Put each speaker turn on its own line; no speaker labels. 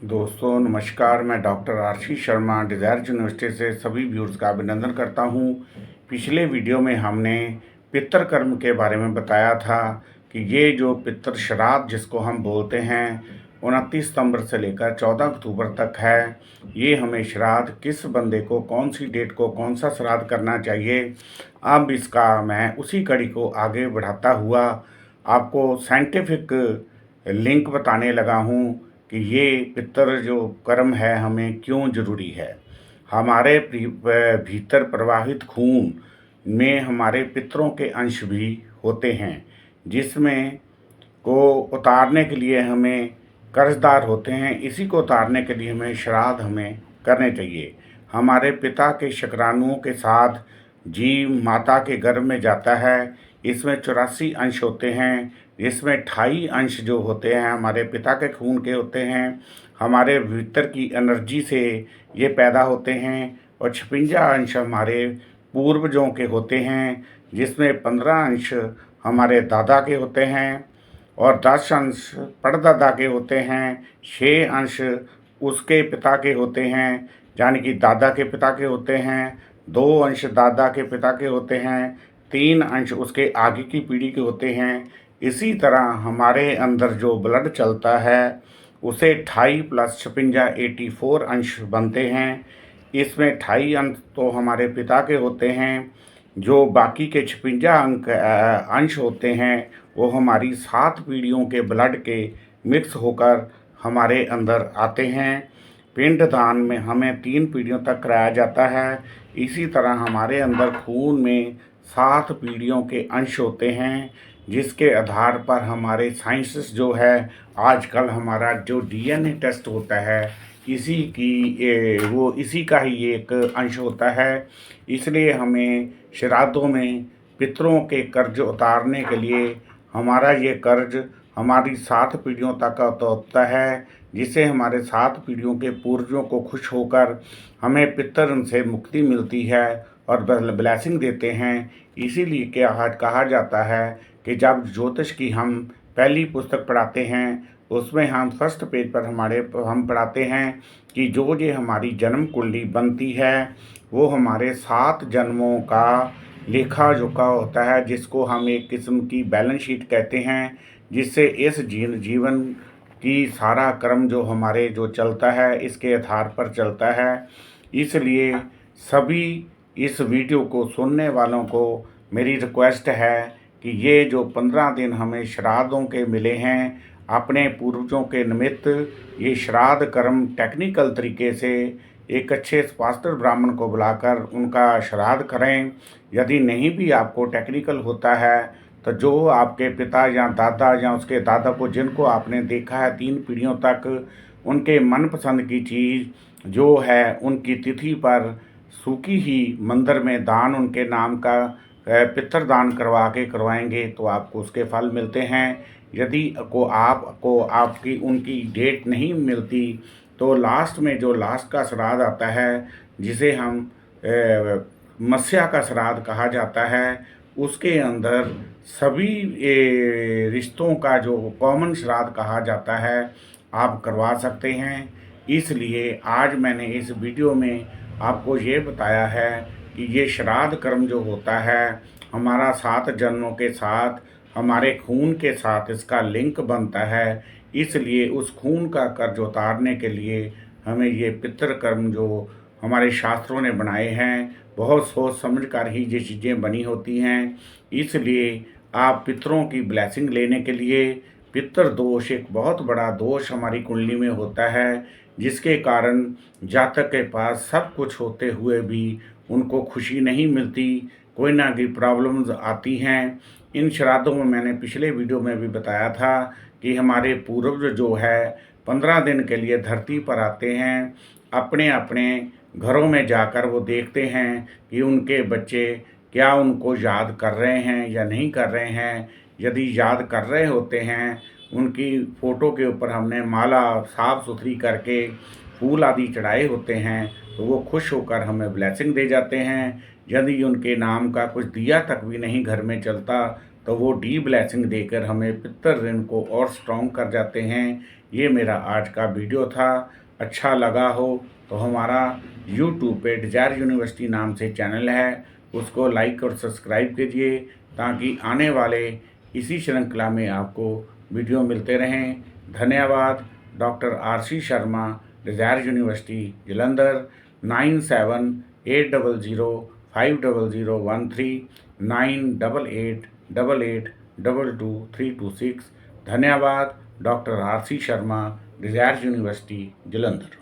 दोस्तों नमस्कार। मैं doctor Ashish Sharma desire university से सभी व्यूअर्स का अभिनंदन करता हूं। पिछले वीडियो में हमने पितृ कर्म के बारे में बताया था कि ये जो पितृ श्राद्ध जिसको हम बोलते हैं 29 सितंबर से लेकर 14 अक्टूबर तक है। ये हमें श्राद्ध किस बंदे को कौन सी डेट को कौन सा श्राद्ध करना चाहिए, अब इसका मैं उसी कड़ी को आगे बढ़ाता हुआ आपको साइंटिफिक लिंक बताने लगा हूँ कि ये पितृ जो कर्म है हमें क्यों ज़रूरी है। हमारे भीतर प्रवाहित खून में हमारे पितरों के अंश भी होते हैं, जिसमें को उतारने के लिए हमें कर्जदार होते हैं। इसी को उतारने के लिए हमें श्राद्ध हमें करने चाहिए। हमारे पिता के शुक्राणुओं के साथ जीव माता के गर्भ में जाता है। इसमें 84 अंश होते हैं, जिसमें 28 अंश जो होते हैं हमारे पिता के खून के होते हैं। हमारे भीतर की एनर्जी से ये पैदा होते हैं और 56 अंश हमारे पूर्वजों के होते हैं, जिसमें 15 अंश हमारे दादा के होते हैं और 10 अंश परदादा के होते हैं। 6 अंश उसके पिता के होते हैं, यानी कि दादा के पिता के होते हैं। 2 अंश दादा के पिता के होते हैं। 3 अंश उसके आगे की पीढ़ी के होते हैं। इसी तरह हमारे अंदर जो ब्लड चलता है उसे 28 + 56 84 अंश बनते हैं। इसमें 28 अंश तो हमारे पिता के होते हैं, जो बाकी के 56 अंश होते हैं वो हमारी 7 पीढ़ियों के ब्लड के मिक्स होकर हमारे अंदर आते हैं। पिंडदान में हमें 3 पीढ़ियों तक कराया जाता है। इसी तरह हमारे अंदर खून में 7 पीढ़ियों के अंश होते हैं, जिसके आधार पर हमारे साइंसिस जो है आजकल हमारा जो डीएनए टेस्ट होता है वो इसी का ही एक अंश होता है। इसलिए हमें श्राद्धों में पितरों के कर्ज उतारने के लिए हमारा ये कर्ज हमारी 7 पीढ़ियों तक होता है, जिससे हमारे 7 पीढ़ियों के पूर्वजों को खुश होकर हमें पितर से मुक्ति मिलती है और ब्लेसिंग देते हैं। इसीलिए क्या कहा जाता है कि जब ज्योतिष की हम पहली पुस्तक पढ़ाते हैं उसमें हम फर्स्ट पेज पर हम पढ़ाते हैं कि जो ये हमारी जन्म कुंडली बनती है वो हमारे 7 जन्मों का लेखा जोखा होता है, जिसको हम एक किस्म की बैलेंस शीट कहते हैं, जिससे इस जीवन की सारा कर्म जो हमारे जो चलता है इसके आधार पर चलता है। इसलिए सभी इस वीडियो को सुनने वालों को मेरी रिक्वेस्ट है कि ये जो 15 दिन हमें श्राद्धों के मिले हैं अपने पूर्वजों के निमित्त, ये श्राद्ध कर्म टेक्निकल तरीके से एक अच्छे पास्टर ब्राह्मण को बुलाकर उनका श्राद्ध करें। यदि नहीं भी आपको टेक्निकल होता है तो जो आपके पिता या दादा या उसके दादा को जिनको आपने देखा है 3 पीढ़ियों तक, उनके मनपसंद की चीज़ जो है उनकी तिथि पर सूखी ही मंदिर में दान उनके नाम का पितरदान करवाएंगे तो आपको उसके फल मिलते हैं। यदि आपको आपकी उनकी डेट नहीं मिलती तो लास्ट में जो लास्ट का श्राद्ध आता है, जिसे हम मत्स्या का श्राद्ध कहा जाता है, उसके अंदर सभी रिश्तों का जो कॉमन श्राद्ध कहा जाता है आप करवा सकते हैं। इसलिए आज मैंने इस वीडियो में आपको ये बताया है कि ये श्राद्ध कर्म जो होता है हमारा 7 जन्मों के साथ हमारे खून के साथ इसका लिंक बनता है। इसलिए उस खून का कर्ज उतारने के लिए हमें ये पितृ कर्म जो हमारे शास्त्रों ने बनाए हैं बहुत सोच समझ कर ही ये चीज़ें बनी होती हैं। इसलिए आप पितरों की ब्लेसिंग लेने के लिए, पितृ दोष एक बहुत बड़ा दोष हमारी कुंडली में होता है, जिसके कारण जातक के पास सब कुछ होते हुए भी उनको खुशी नहीं मिलती, कोई ना कोई प्रॉब्लम्स आती हैं। इन श्राद्धों में मैंने पिछले वीडियो में भी बताया था कि हमारे पूर्वज जो है 15 दिन के लिए धरती पर आते हैं। अपने अपने घरों में जाकर वो देखते हैं कि उनके बच्चे क्या उनको याद कर रहे हैं या नहीं कर रहे हैं। यदि याद कर रहे होते हैं, उनकी फ़ोटो के ऊपर हमने माला साफ़ सुथरी करके फूल आदि चढ़ाए होते हैं तो वो खुश होकर हमें ब्लेसिंग दे जाते हैं। यदि उनके नाम का कुछ दिया तक भी नहीं घर में चलता तो वो डी ब्लेसिंग देकर हमें पितृ ऋण को और स्ट्रॉन्ग कर जाते हैं। ये मेरा आज का वीडियो था। अच्छा लगा हो तो हमारा यूट्यूब पे डिजायर यूनिवर्सिटी नाम से चैनल है, उसको लाइक और सब्सक्राइब कीजिए ताकि आने वाले इसी श्रृंखला में आपको वीडियो मिलते रहें। धन्यवाद। Doctor RC. Sharma, Desire University Jalandhar. 9780050013 9888222326। धन्यवाद। Doctor RC. Sharma, Desire University Jalandhar.